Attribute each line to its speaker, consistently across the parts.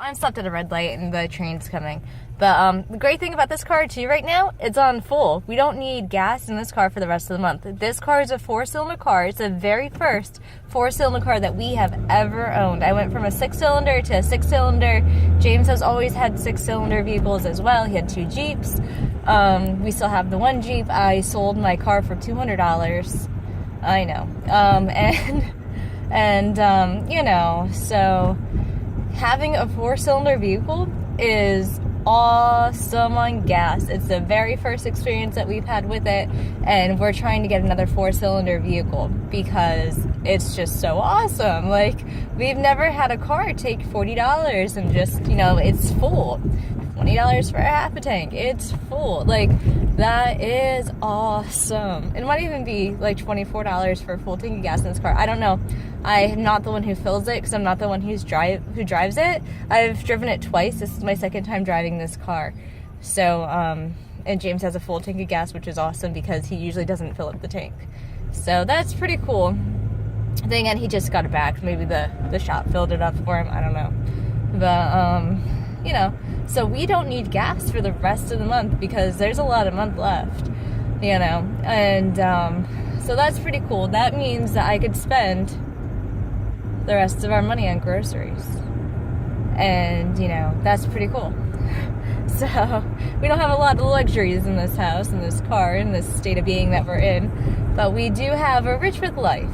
Speaker 1: I'm stopped at a red light and the train's coming. But the great thing about this car too right now, it's on full. We don't need gas in this car for the rest of the month. This car is a 4-cylinder car. It's the very first 4-cylinder car that we have ever owned. I went from a 6-cylinder to a 6-cylinder. James has always had 6-cylinder vehicles as well. He had 2 Jeeps. We still have the 1 Jeep. I sold my car for $200. I know. You know, so having a 4-cylinder vehicle is awesome on gas. It's the very first experience that we've had with it, and we're trying to get another 4-cylinder vehicle because it's just so awesome. Like, we've never had a car take $40 and just, you know, it's full. $20 for a half a tank. It's full. Like, that is awesome. It might even be like $24 for a full tank of gas in this car. I don't know. I'm not the one who fills it because I'm not the one who drives it. I've driven it twice. This is my second time driving this car. So, and James has a full tank of gas, which is awesome because he usually doesn't fill up the tank. So that's pretty cool. Then again, he just got it back. Maybe the shop filled it up for him. I don't know. But, you know, so we don't need gas for the rest of the month because there's a lot of month left, you know, and so that's pretty cool. That means that I could spend the rest of our money on groceries, and, you know, that's pretty cool. So we don't have a lot of luxuries in this house, in this car, in this state of being that we're in, but we do have a rich with life.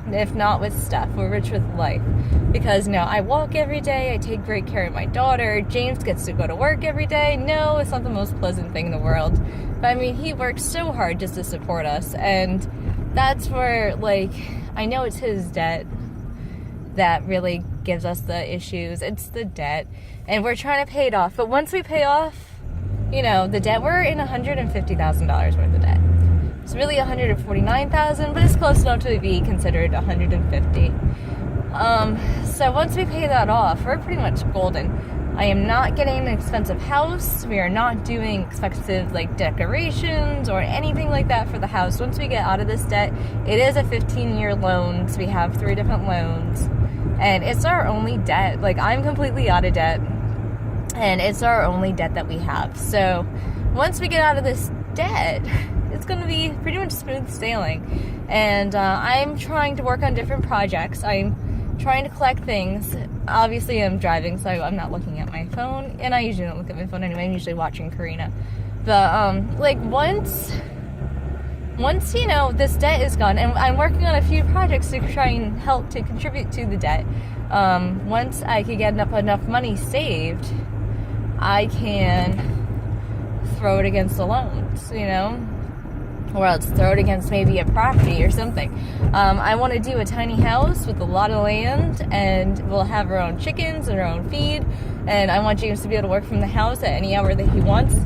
Speaker 1: If not with stuff, we're rich with life. Because, you know, I walk every day, I take great care of my daughter, James gets to go to work every day. No, it's not the most pleasant thing in the world. But, I mean, he works so hard just to support us. And that's where, like, I know it's his debt that really gives us the issues. It's the debt. And we're trying to pay it off. But once we pay off, you know, the debt, we're in $150,000 worth of debt. It's really $149,000, but it's close enough to be considered $150,000. So once we pay that off, we're pretty much golden. I am not getting an expensive house. We are not doing expensive, like, decorations or anything like that for the house. Once we get out of this debt, it is a 15-year loan, so we have 3 different loans, and it's our only debt. Like, I'm completely out of debt, and it's our only debt that we have. So once we get out of this debt, it's going to be pretty much smooth sailing. And I'm trying to work on different projects. I'm trying to collect things. Obviously, I'm driving, so I'm not looking at my phone. And I usually don't look at my phone anyway. I'm usually watching Karina. But, like, once, you know, this debt is gone, and I'm working on a few projects to try and help to contribute to the debt. Once I could get enough money saved, I can throw it against the loans, you know? Or else throw it against maybe a property or something. I want to do a tiny house with a lot of land, and we'll have our own chickens and our own feed, and I want James to be able to work from the house at any hour that he wants.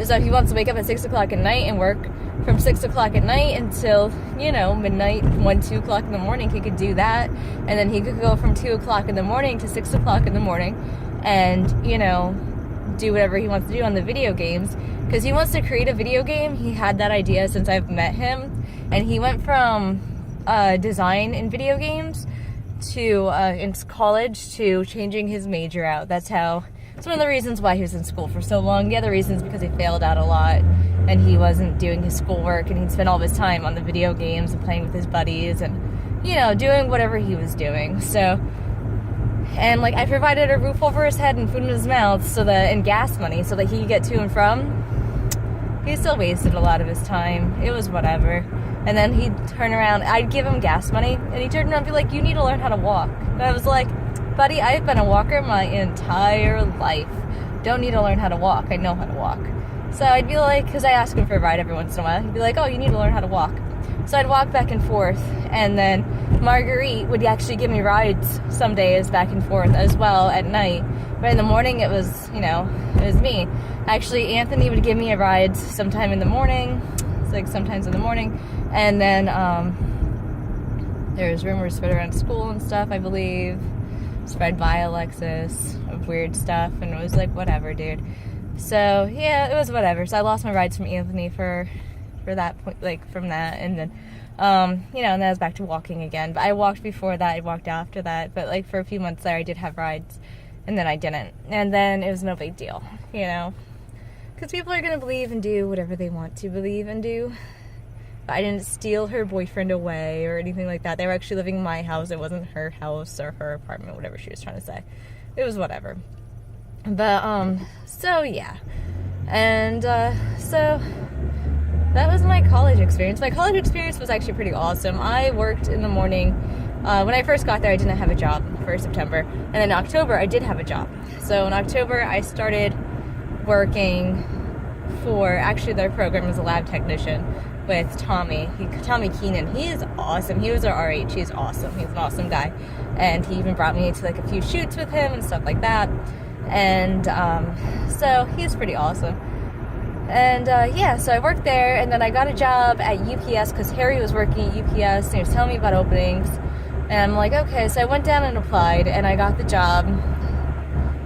Speaker 1: So if he wants to wake up at 6 o'clock at night and work from 6 o'clock at night until, you know, midnight, 1, 2 o'clock in the morning, he could do that. And then he could go from 2 o'clock in the morning to 6 o'clock in the morning and, you know, do whatever he wants to do on the video games. Because he wants to create a video game. He had that idea since I've met him. And he went from design in video games to, in college, to changing his major out. It's one of the reasons why he was in school for so long. The other reason is because he failed out a lot. And he wasn't doing his schoolwork. And he'd spend all his time on the video games and playing with his buddies. And, you know, doing whatever he was doing. So, and, like, I provided a roof over his head and food in his mouth and gas money so that he could get to and from. He still wasted a lot of his time. It was whatever. And then he'd turn around. I'd give him gas money, and he'd turn around and be like, you need to learn how to walk. And I was like, buddy, I've been a walker my entire life. Don't need to learn how to walk. I know how to walk. So I'd be like, because I ask him for a ride every once in a while. He'd be like, oh, you need to learn how to walk. So I'd walk back and forth, and then Marguerite would actually give me rides some days back and forth as well at night. But in the morning, it was, you know, it was me. Actually, Anthony would give me a ride sometime in the morning. It's like sometimes in the morning. And then there was rumors spread around school and stuff, I believe. Spread by Alexis of weird stuff. And it was like, whatever, dude. So, yeah, it was whatever. So I lost my rides from Anthony for that point, like, from that. And then, you know, and then I was back to walking again. But I walked before that. I walked after that. But, like, for a few months there, I did have rides. and then I didn't. And then it was no big deal, you know, because people are going to believe and do whatever they want to believe and do. But I didn't steal her boyfriend away or anything like that. They were actually living in my house. It wasn't her house or her apartment, whatever she was trying to say. It was whatever. But, so yeah. And, so that was my college experience. My college experience was actually pretty awesome. I worked in the morning. When I first got there, I didn't have a job for September. And then in October, I did have a job. So in October, I started working for, actually their program as a lab technician with Tommy Keenan. He is awesome. He was our RH. He's awesome. He's an awesome guy. And he even brought me to like a few shoots with him and stuff like that. And so he's pretty awesome. And yeah, so I worked there, and then I got a job at UPS because Harry was working at UPS and he was telling me about openings. And I'm like, okay, so I went down and applied, and I got the job.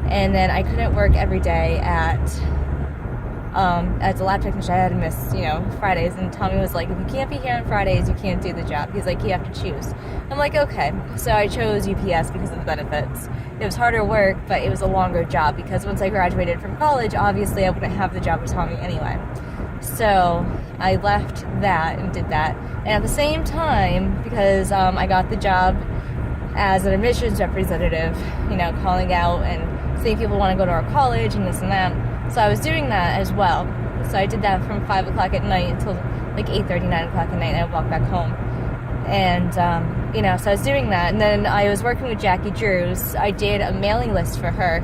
Speaker 1: And then I couldn't work every day as a lab technician. I had to miss, you know, Fridays. And Tommy was like, if you can't be here on Fridays, you can't do the job. He's like, you have to choose. I'm like, okay. So I chose UPS because of the benefits. It was harder work, but it was a longer job because once I graduated from college, obviously I wouldn't have the job with Tommy anyway. So I left that and did that. And at the same time, because I got the job as an admissions representative, you know, calling out and seeing people want to go to our college and this and that. So I was doing that as well. So I did that from 5 o'clock at night until like 8:30, 9 o'clock at night, and I would walk back home. And, you know, so I was doing that. And then I was working with Jackie Drews. I did a mailing list for her.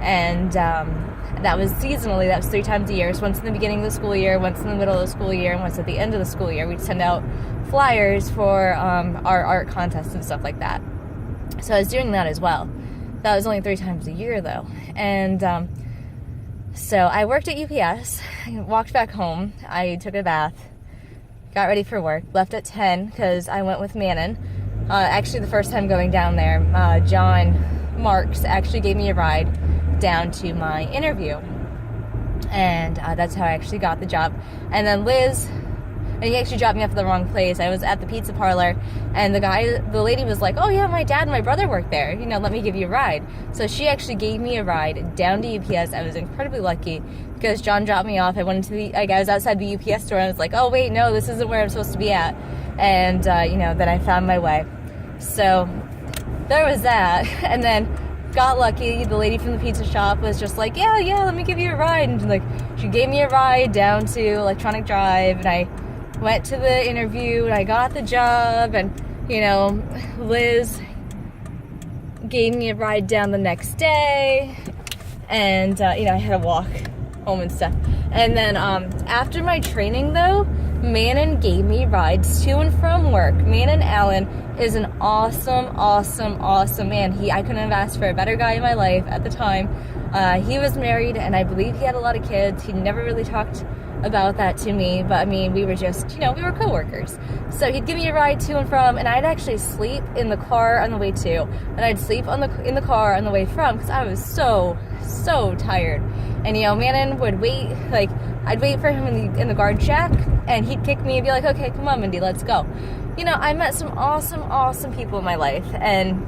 Speaker 1: And that was seasonally. That was 3 times a year. So once in the beginning of the school year, once in the middle of the school year, and once at the end of the school year. We'd send out flyers for our art contests and stuff like that. So I was doing that as well. That was only 3 times a year, though. And so I worked at UPS. I walked back home. I took a bath. Got ready for work, left at 10 because I went with Manon. Actually, the first time going down there, John Marks actually gave me a ride down to my interview. And that's how I actually got the job. And then Liz, and he actually dropped me off at the wrong place. I was at the pizza parlor, and the lady was like, oh yeah, my dad and my brother work there. You know, let me give you a ride. So she actually gave me a ride down to UPS. I was incredibly lucky because John dropped me off. I went into I was outside the UPS store, and I was like, oh wait, no, this isn't where I'm supposed to be at. And, you know, then I found my way. So there was that. And then got lucky. The lady from the pizza shop was just like, yeah, let me give you a ride. And like, she gave me a ride down to Electronic Drive, and I went to the interview, and I got the job. And, you know, Liz gave me a ride down the next day. And, you know, I had to walk home and stuff. And then after my training, though, Manon gave me rides to and from work. Manon Allen is an awesome man. I couldn't have asked for a better guy in my life at the time. He was married, and I believe he had a lot of kids. He never really talked about that to me, but I mean, we were just, you know, we were co-workers. So he'd give me a ride to and from, and I'd actually sleep in the car on the way to, and I'd sleep in the car on the way from, because I was so tired. And, you know, Manon would wait, like, I'd wait for him in the guard shack, and he'd kick me and be like, okay, come on, Mindy, let's go. You know, I met some awesome people in my life, and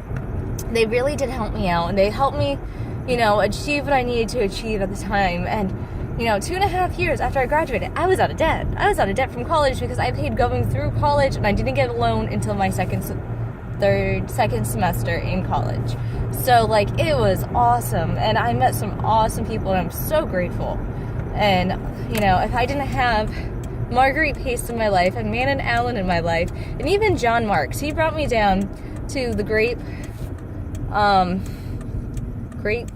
Speaker 1: they really did help me out, and they helped me, you know, achieve what I needed to achieve at the time. And, you know, 2.5 years after I graduated, I was out of debt. I was out of debt from college because I paid going through college, and I didn't get a loan until my second semester in college. So, like, it was awesome, and I met some awesome people, and I'm so grateful. And, you know, if I didn't have Marguerite Pace in my life, and Manon Allen in my life, and even John Marks, he brought me down to the Grape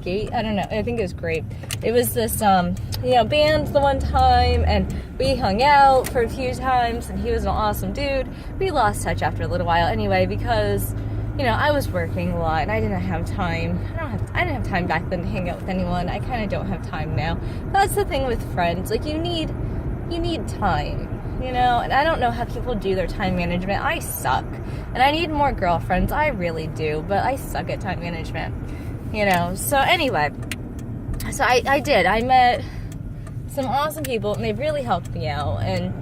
Speaker 1: Gate, I don't know, I think it was Grape. It was this, you know, band the one time, and we hung out for a few times, and he was an awesome dude. We lost touch after a little while anyway, because, you know, I was working a lot, and I didn't have time. I didn't have time back then to hang out with anyone. I kind of don't have time now. That's the thing with friends. Like, you need time, you know? And I don't know how people do their time management. I suck. And I need more girlfriends. I really do. But I suck at time management, you know? So anyway, so I did. I met some awesome people, and they really helped me out. And,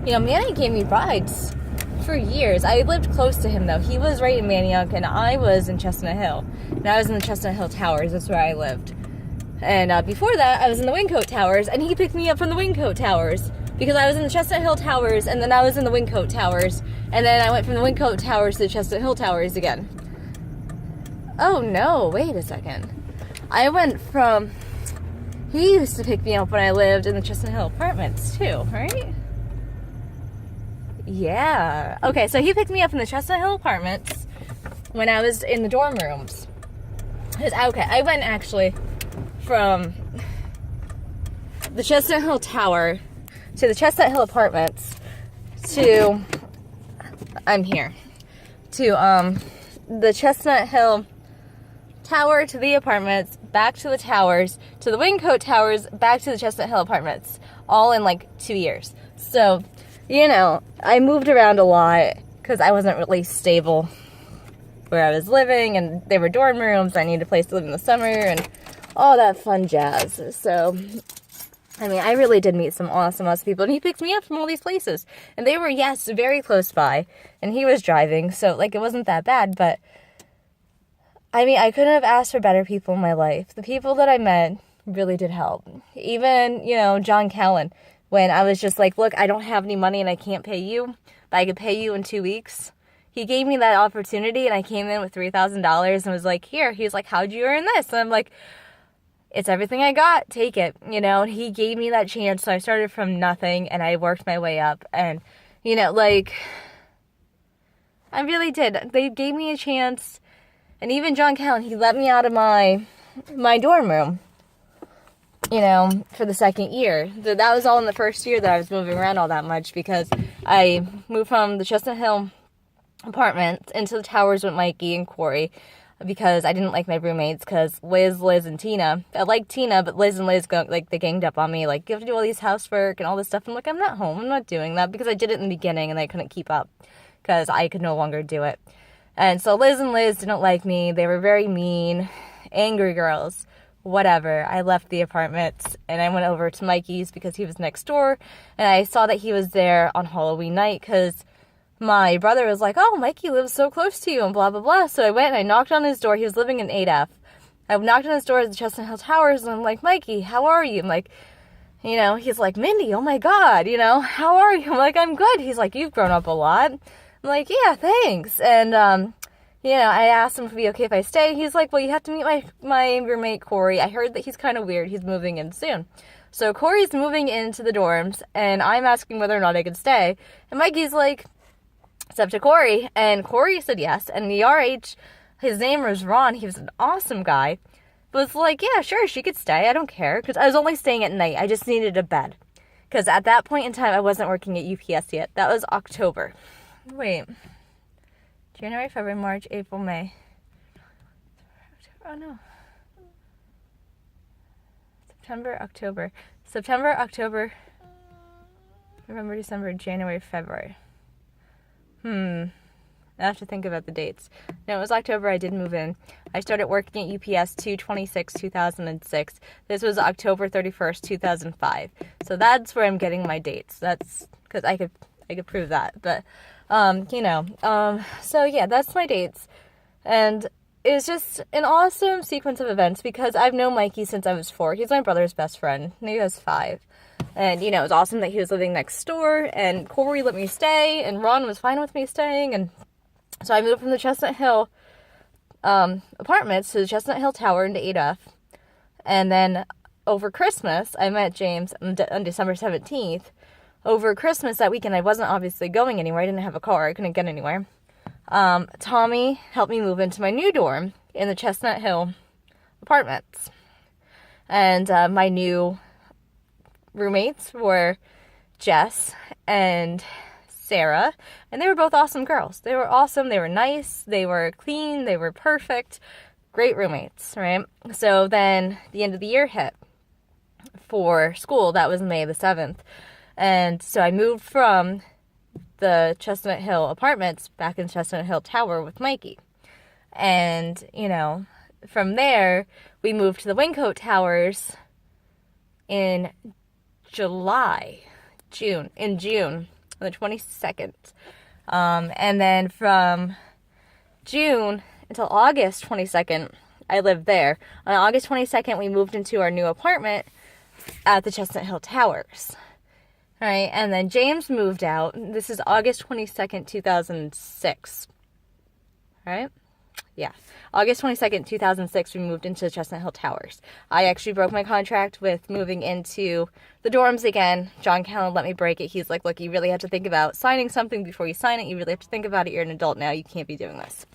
Speaker 1: you know, Manny gave me rides for years. I lived close to him, though. He was right in Manioc, and I was in Chestnut Hill. And I was in the Chestnut Hill Towers. That's where I lived. And before that, I was in the Wingcoat Towers, and he picked me up from the Wingcoat Towers because I was in the Chestnut Hill Towers, and then I was in the Wingcoat Towers, and then I went from the Wingcoat Towers to the Chestnut Hill Towers again. Oh, no. Wait a second. I went from... He used to pick me up when I lived in the Chestnut Hill Apartments, too, right? Yeah. Okay, so he picked me up in the Chestnut Hill Apartments when I was in the dorm rooms. Okay, I went actually from the Chestnut Hill Tower to the Chestnut Hill Apartments to... I'm here. To, the Chestnut Hill Tower to the apartments, back to the towers, to the Wingcoat Towers, back to the Chestnut Hill Apartments, all in like 2 years. So, you know, I moved around a lot because I wasn't really stable where I was living, and they were dorm rooms. I needed a place to live in the summer and all that fun jazz. So, I mean, I really did meet some awesome people, and he picked me up from all these places, and they were, yes, very close by, and he was driving, so, like, it wasn't that bad, but I mean, I couldn't have asked for better people in my life. The people that I met really did help. Even, you know, John Callan, when I was just like, look, I don't have any money and I can't pay you, but I could pay you in 2 weeks. He gave me that opportunity, and I came in with $3,000 and was like, here. He was like, how'd you earn this? And I'm like, it's everything I got. Take it. You know, and he gave me that chance. So I started from nothing and I worked my way up. And, you know, like, I really did. They gave me a chance. And even John Callan, he let me out of my dorm room, you know, for the second year. That was all in the first year that I was moving around all that much, because I moved from the Chestnut Hill apartment into the towers with Mikey and Corey, because I didn't like my roommates, because Liz, and Tina, I liked Tina, but Liz they ganged up on me, like, you have to do all these housework and all this stuff. I'm like, I'm not home, I'm not doing that, because I did it in the beginning and I couldn't keep up, because I could no longer do it. And so Liz didn't like me. They were very mean, angry girls, whatever. I left the apartment and I went over to Mikey's because he was next door. And I saw that he was there on Halloween night because my brother was like, oh, Mikey lives so close to you and blah, blah, blah. So I went and I knocked on his door. He was living in 8F. I knocked on his door at the Chestnut Hill Towers and I'm like, Mikey, how are you? I'm like, you know, he's like, Mindy, oh my God, you know, how are you? I'm like, I'm good. He's like, you've grown up a lot. I'm like, yeah, thanks. And, you know, I asked him if it'd be okay if I stay. He's like, well, you have to meet my roommate, Corey. I heard that he's kind of weird. He's moving in soon. So Corey's moving into the dorms, and I'm asking whether or not I could stay. And Mikey's like, it's up to Corey. And Corey said yes. And the RH, his name was Ron. He was an awesome guy. But was like, yeah, sure, she could stay. I don't care. Because I was only staying at night. I just needed a bed. Because at that point in time, I wasn't working at UPS yet. That was October. Wait. January, February, March, April, May. Oh, no. September, October, November, December, January, February. I have to think about the dates. No, it was October. I did move in. I started working at UPS 2/26/2006. This was October 31st, 2005. So that's where I'm getting my dates. That's because I could prove that. But, you know, so yeah, that's my dates. And it was just an awesome sequence of events because I've known Mikey since I was 4. He's my brother's best friend. He was 5. And, you know, it was awesome that he was living next door, and Corey let me stay, and Ron was fine with me staying, and so I moved from the Chestnut Hill apartments to the Chestnut Hill Tower into 8F, and then over Christmas, I met James on December 17th. Over Christmas that weekend, I wasn't obviously going anywhere. I didn't have a car. I couldn't get anywhere. Tommy helped me move into my new dorm in the Chestnut Hill apartments, and my new roommates were Jess and Sarah, and they were both awesome girls. They were awesome, they were nice, they were clean, they were perfect, great roommates, right? So then the end of the year hit for school. That was May the 7th, and so I moved from the Chestnut Hill apartments back in Chestnut Hill Tower with Mikey, and, you know, from there we moved to the Wingcoat Towers in June, on the 22nd And then from June until August 22nd, I lived there. On August 22nd, we moved into our new apartment at the Chestnut Hill Towers. All right, and then James moved out. This is August 22nd, 2006. All right? Yeah. August 22nd, 2006, we moved into the Chestnut Hill Towers. I actually broke my contract with moving into the dorms again. John Callan let me break it. He's like, look, you really have to think about signing something before you sign it. You really have to think about it. You're an adult now. You can't be doing this.